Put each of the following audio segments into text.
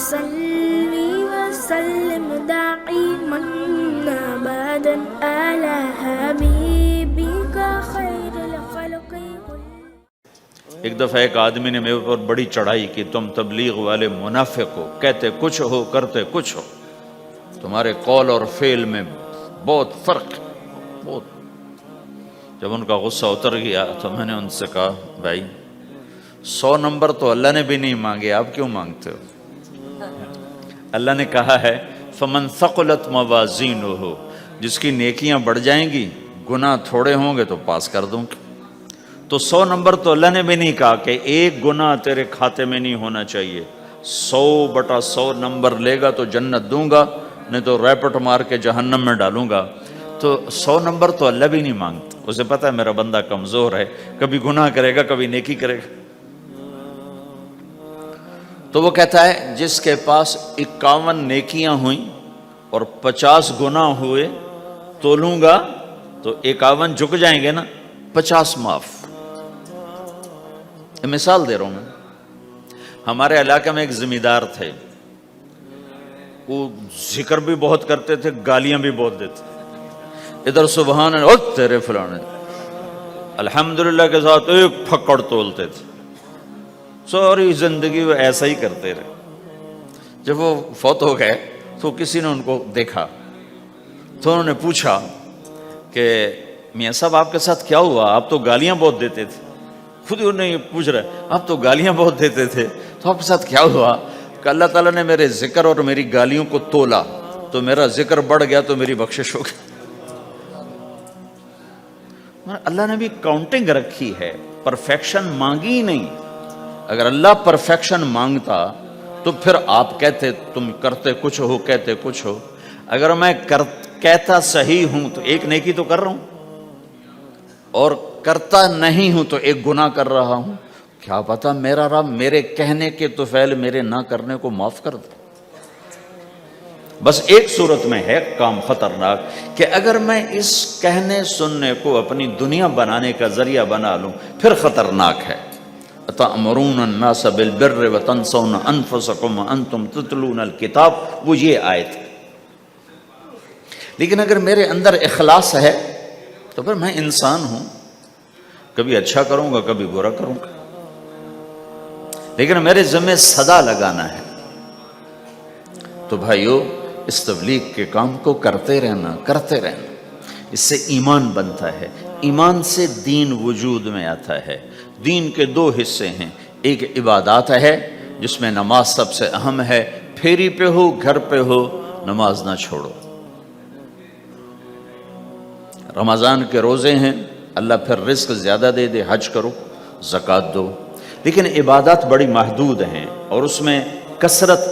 صلی وسلم دائما ابدا علی حبیبک خیر الخلق كلهم۔ ایک دفعہ ایک آدمی نے میرے پر بڑی چڑھائی کی، تم تبلیغ والے منافق ہو، کہتے کچھ ہو کرتے کچھ ہو، تمہارے قول اور فعل میں بہت فرق ہے، بہت۔ جب ان کا غصہ اتر گیا تو میں نے ان سے کہا بھائی 100 نمبر تو اللہ نے بھی نہیں مانگے، آپ کیوں مانگتے ہو؟ اللہ نے کہا ہے فمن ثقلت موازینہ، جس کی نیکیاں بڑھ جائیں گی گناہ تھوڑے ہوں گے تو پاس کر دوں گا۔ تو 100 نمبر تو اللہ نے بھی نہیں کہا کہ ایک گناہ تیرے کھاتے میں نہیں ہونا چاہیے، 100/100 نمبر لے گا تو جنت دوں گا، نہیں تو ریپٹ مار کے جہنم میں ڈالوں گا۔ تو 100 نمبر تو اللہ بھی نہیں مانگتا، اسے پتہ ہے میرا بندہ کمزور ہے، کبھی گناہ کرے گا کبھی نیکی کرے گا۔ تو وہ کہتا ہے جس کے پاس 51 نیکیاں ہوئیں اور 50 گناہ ہوئے تولوں گا تو 51 جھک جائیں گے نا، 50 معاف۔ مثال دے رہا ہوں میں، ہمارے علاقے میں ایک زمیندار تھے، وہ ذکر بھی بہت کرتے تھے، گالیاں بھی بہت دیتے، ادھر سبحان اللہ تیرے فلانے، الحمدللہ کے ساتھ ایک پھکڑ تولتے تھے، ساری زندگی وہ ایسا ہی کرتے رہے۔ جب وہ فوت ہو گئے تو کسی نے ان کو دیکھا تو انہوں نے پوچھا کہ میاں صاحب آپ کے ساتھ کیا ہوا، آپ تو گالیاں بہت دیتے تھے۔ خود انہیں یہ پوچھ رہے آپ تو گالیاں بہت دیتے تھے، تو آپ کے ساتھ کیا ہوا؟ کہ اللہ تعالیٰ نے میرے ذکر اور میری گالیوں کو تولا تو میرا ذکر بڑھ گیا تو میری بخشش ہو گئی۔ اللہ نے بھی کاؤنٹنگ رکھی ہے، پرفیکشن مانگی ہی نہیں۔ اگر اللہ پرفیکشن مانگتا تو پھر آپ کہتے تم کرتے کچھ ہو کہتے کچھ ہو۔ اگر میں کہتا صحیح ہوں تو ایک نیکی تو کر رہا ہوں، اور کرتا نہیں ہوں تو ایک گناہ کر رہا ہوں۔ کیا پتا میرا رب میرے کہنے کے تو فعل میرے نہ کرنے کو معاف کر دے۔ بس ایک صورت میں ہے کام خطرناک کہ اگر میں اس کہنے سننے کو اپنی دنیا بنانے کا ذریعہ بنا لوں پھر خطرناک ہے۔ تأمرون الناس بالبر وتنسون انفسکم وانتم تتلون الکتاب، وہ یہ آیت ہے۔ لیکن اگر میرے اندر اخلاص ہے تو پھر میں انسان ہوں، کبھی اچھا کروں گا کبھی برا کروں گا، لیکن میرے ذمہ صدا لگانا ہے۔ تو بھائیو اس تبلیغ کے کام کو کرتے رہنا، کرتے رہنا، اس سے ایمان بنتا ہے، ایمان سے دین وجود میں آتا ہے۔ دین کے 2 حصے ہیں، ایک عبادات ہے جس میں نماز سب سے اہم ہے، پھیری پہ ہو گھر پہ ہو نماز نہ چھوڑو۔ رمضان کے روزے ہیں، اللہ پھر رزق زیادہ دے دے، حج کرو، زکوٰۃ دو، لیکن عبادات بڑی محدود ہیں اور اس میں کثرت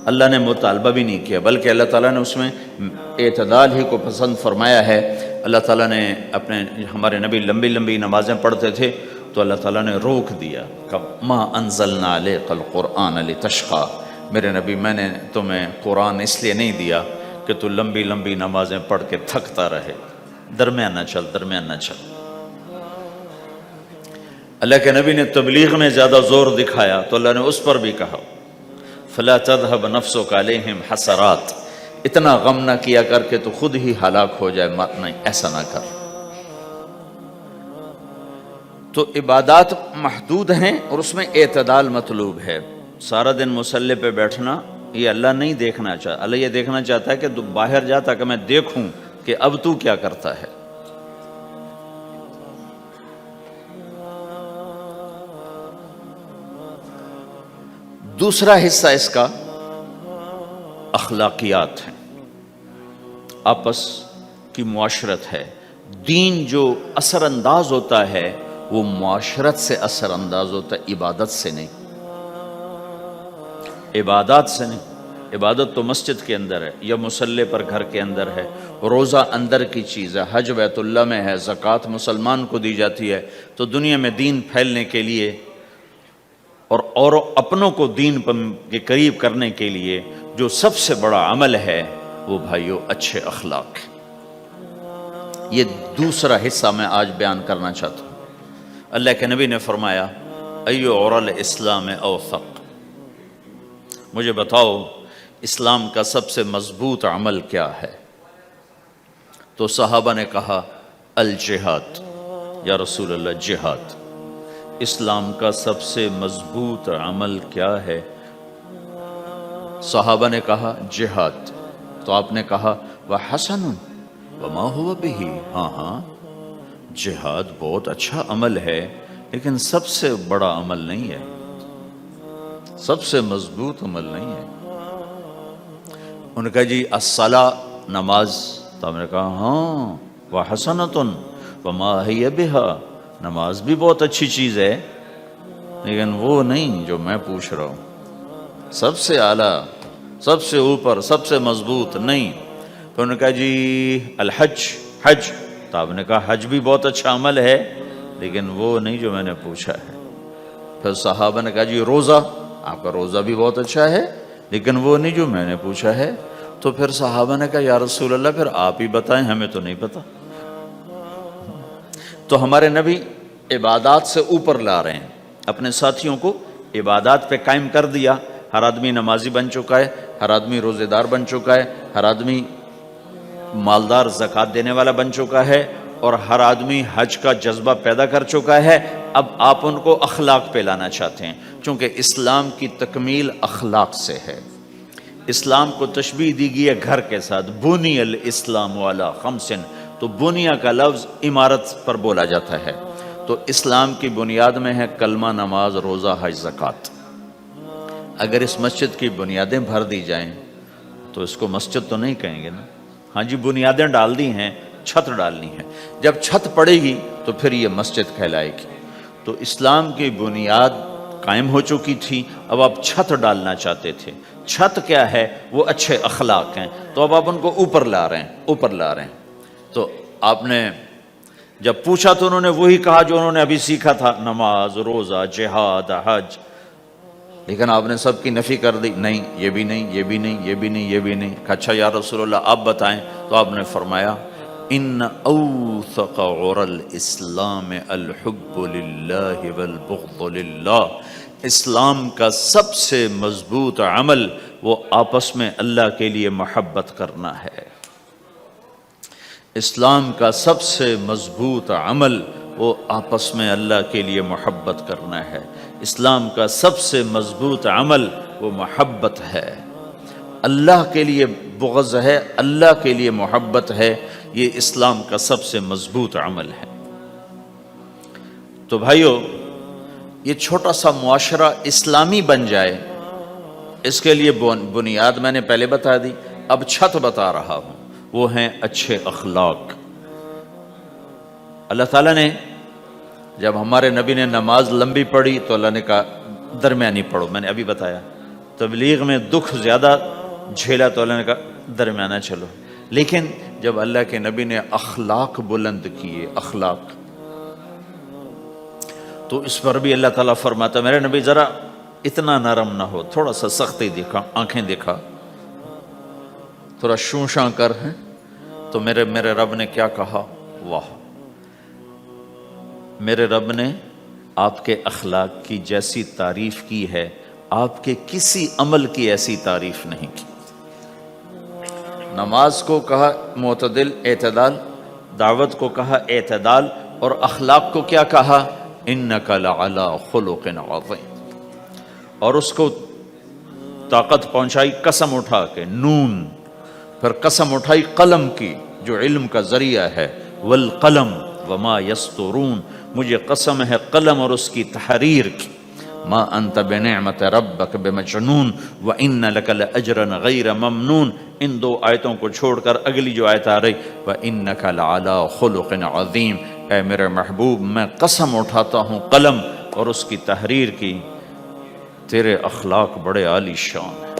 اللہ نے مطالبہ بھی نہیں کیا، بلکہ اللہ تعالیٰ نے اس میں اعتدال ہی کو پسند فرمایا ہے۔ اللہ تعالیٰ نے ہمارے نبی لمبی لمبی نمازیں پڑھتے تھے تو اللہ تعالیٰ نے روک دیا کہ ما انزلنا علیک القرآن لتشقی، میرے نبی میں نے تمہیں قرآن اس لیے نہیں دیا کہ تو لمبی لمبی نمازیں پڑھ کے تھکتا رہے، درمیان نہ چل، درمیان نہ چل۔ اللہ کے نبی نے تبلیغ میں زیادہ زور دکھایا تو اللہ نے اس پر بھی کہا فلا تذهب نفسك علیہم حسرات، اتنا غم نہ کیا کر کے تو خود ہی ہلاک ہو جائے، نہیں ایسا نہ کر۔ تو عبادات محدود ہیں اور اس میں اعتدال مطلوب ہے۔ سارا دن مصلی پہ بیٹھنا یہ اللہ نہیں دیکھنا چاہتا، اللہ یہ دیکھنا چاہتا ہے کہ تو باہر جاتا کہ میں دیکھوں کہ اب تو کیا کرتا ہے۔ دوسرا حصہ اس کا اخلاقیات ہیں، آپس کی معاشرت ہے۔ دین جو اثر انداز ہوتا ہے وہ معاشرت سے اثر انداز ہوتا ہے، عبادت سے نہیں، عبادات سے نہیں۔ عبادت تو مسجد کے اندر ہے یا مصلی پر گھر کے اندر ہے، روزہ اندر کی چیز ہے، حج بیت اللہ میں ہے، زکوٰۃ مسلمان کو دی جاتی ہے۔ تو دنیا میں دین پھیلنے کے لیے اور اپنوں کو دین کے قریب کرنے کے لیے جو سب سے بڑا عمل ہے وہ بھائیو اچھے اخلاق ہے۔ یہ دوسرا حصہ میں آج بیان کرنا چاہتا ہوں۔ اللہ کے نبی نے فرمایا ایو عرى الاسلام اوثق، مجھے بتاؤ اسلام کا سب سے مضبوط عمل کیا ہے؟ تو صحابہ نے کہا الجہاد، یا رسول اللہ جہاد۔ اسلام کا سب سے مضبوط عمل کیا ہے؟ صحابہ نے کہا جہاد۔ تو آپ نے کہا وحسن وما هو به، ہاں جہاد بہت اچھا عمل ہے لیکن سب سے بڑا عمل نہیں ہے، سب سے مضبوط عمل نہیں ہے۔ انہوں نے کہا جی الصلاۃ، نماز۔ تو ہم نے کہا ہاں وحسنۃ وما ہی بہا، نماز بھی بہت اچھی چیز ہے لیکن وہ نہیں جو میں پوچھ رہا ہوں، سب سے اعلیٰ، سب سے اوپر، سب سے مضبوط نہیں۔ تو انہوں نے کہا جی الحج، حج۔ تو آپ نے کہا حج بھی بہت اچھا عمل ہے لیکن وہ نہیں جو میں نے پوچھا ہے۔ پھر صحابہ نے کہا جی روزہ، آپ کا روزہ بھی بہت اچھا ہے لیکن وہ نہیں جو میں نے پوچھا ہے۔ تو پھر صحابہ نے کہا یا رسول اللہ پھر آپ ہی بتائیں، ہمیں تو نہیں پتا۔ تو ہمارے نبی عبادات سے اوپر لا رہے ہیں، اپنے ساتھیوں کو عبادات پہ قائم کر دیا۔ ہر آدمی نمازی بن چکا ہے، ہر آدمی روزے دار بن چکا ہے، ہر آدمی مالدار زکوٰۃ دینے والا بن چکا ہے، اور ہر آدمی حج کا جذبہ پیدا کر چکا ہے۔ اب آپ ان کو اخلاق پہ لانا چاہتے ہیں، چونکہ اسلام کی تکمیل اخلاق سے ہے۔ اسلام کو تشبیہ دی گئی ہے گھر کے ساتھ، بنی الاسلام علی خمس، تو بنیا کا لفظ عمارت پر بولا جاتا ہے۔ تو اسلام کی بنیاد میں ہے کلمہ، نماز، روزہ، حج، زکوٰۃ۔ اگر اس مسجد کی بنیادیں بھر دی جائیں تو اس کو مسجد تو نہیں کہیں گے نا، ہاں جی بنیادیں ڈال دی ہیں، چھت ڈالنی ہے، جب چھت پڑے گی تو پھر یہ مسجد کہلائے گی۔ تو اسلام کی بنیاد قائم ہو چکی تھی، اب آپ چھت ڈالنا چاہتے تھے۔ چھت کیا ہے؟ وہ اچھے اخلاق ہیں، تو اب آپ ان کو اوپر لا رہے ہیں، اوپر لا رہے ہیں۔ تو آپ نے جب پوچھا تو انہوں نے وہی کہا جو انہوں نے ابھی سیکھا تھا، نماز، روزہ، جہاد، حج، لیکن آپ نے سب کی نفی کر دی، نہیں یہ بھی نہیں، یہ بھی نہیں، یہ بھی نہیں، یہ بھی نہیں۔ کہا اچھا یا رسول اللہ آپ بتائیں۔ تو آپ نے فرمایا ان اوثق عر الاسلام الحب للہ والبغض للہ، اسلام کا سب سے مضبوط عمل وہ آپس میں اللہ کے لیے محبت کرنا ہے۔ اسلام کا سب سے مضبوط عمل وہ آپس میں اللہ کے لیے محبت کرنا ہے۔ اسلام کا سب سے مضبوط عمل وہ محبت ہے، اللہ کے لیے بغض ہے، اللہ کے لیے محبت ہے، یہ اسلام کا سب سے مضبوط عمل ہے۔ تو بھائیو، یہ چھوٹا سا معاشرہ اسلامی بن جائے، اس کے لیے بنیاد میں نے پہلے بتا دی، اب چھت بتا رہا ہوں، وہ ہیں اچھے اخلاق۔ اللہ تعالیٰ نے جب ہمارے نبی نے نماز لمبی پڑھی تو اللہ نے کہا درمیانی پڑھو، میں نے ابھی بتایا۔ تبلیغ میں دکھ زیادہ جھیلا تو اللہ نے کہا درمیانہ چلو۔ لیکن جب اللہ کے نبی نے اخلاق بلند کیے، اخلاق، تو اس پر بھی اللہ تعالیٰ فرماتا میرے نبی ذرا اتنا نرم نہ ہو، تھوڑا سا سختی دکھا، آنکھیں دکھا، تھوڑا شونشاں کر ہیں۔ تو میرے رب نے کیا کہا؟ واہ، میرے رب نے آپ کے اخلاق کی جیسی تعریف کی ہے، آپ کے کسی عمل کی ایسی تعریف نہیں کی۔ نماز کو کہا معتدل، اعتدال، دعوت کو کہا اعتدال، اور اخلاق کو کیا کہا؟ انک لعلی خلق عظیم، اور اس کو طاقت پہنچائی قسم اٹھا کے، نون، پھر قسم اٹھائی قلم کی جو علم کا ذریعہ ہے، والقلم وما یسطرون، مجھے قسم ہے قلم اور اس کی تحریر کی، ما انت بنعمت ربک بمجنون وان لک لاجرا غیر ممنون۔ ان دو آیتوں کو چھوڑ کر اگلی جو آیت آ رہی وانک لعلی خلق عظیم، اے میرے محبوب میں قسم اٹھاتا ہوں قلم اور اس کی تحریر کی، تیرے اخلاق بڑے عالی شان ہیں۔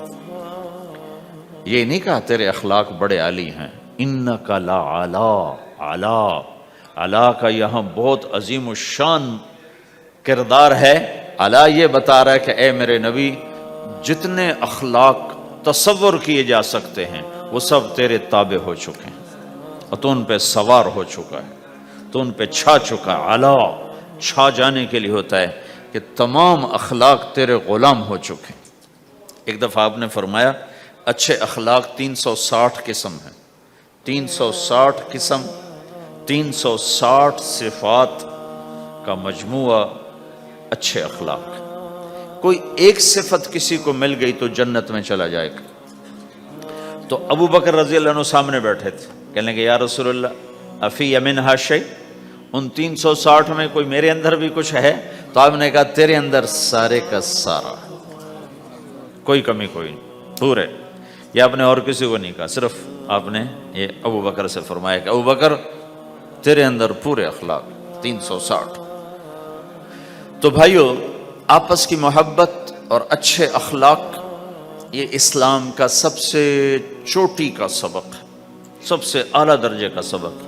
یہ نہیں کہا تیرے اخلاق بڑے عالی ہیں، انک لعلی، علا، علا کا یہاں بہت عظیم الشان کردار ہے۔ علا یہ بتا رہا ہے کہ اے میرے نبی، جتنے اخلاق تصور کیے جا سکتے ہیں وہ سب تیرے تابع ہو چکے ہیں، اور تو ان پہ سوار ہو چکا ہے، تو ان پہ چھا چکا ہے۔ علا چھا جانے کے لیے ہوتا ہے کہ تمام اخلاق تیرے غلام ہو چکے ہیں۔ ایک دفعہ آپ نے فرمایا اچھے اخلاق 360 قسم ہیں، 360 قسم، 360 صفات کا مجموعہ اچھے اخلاق۔ کوئی ایک صفت کسی کو مل گئی تو جنت میں چلا جائے گا۔ تو ابو بکر رضی اللہ عنہ سامنے بیٹھے تھے، کہنے کہ یا رسول اللہ افی منہا شیء، ان 360 میں کوئی میرے اندر بھی کچھ ہے؟ تو آپ نے کہا تیرے اندر سارے کا سارا، کوئی کمی کوئی نہیں، پورے۔ یہ آپ نے اور کسی کو نہیں کہا، صرف آپ نے یہ ابو بکر سے فرمایا کہ ابو بکر تیرے اندر پورے اخلاق 360۔ تو بھائیو، آپس کی محبت اور اچھے اخلاق یہ اسلام کا سب سے چوٹی کا سبق، سب سے اعلیٰ درجے کا سبق۔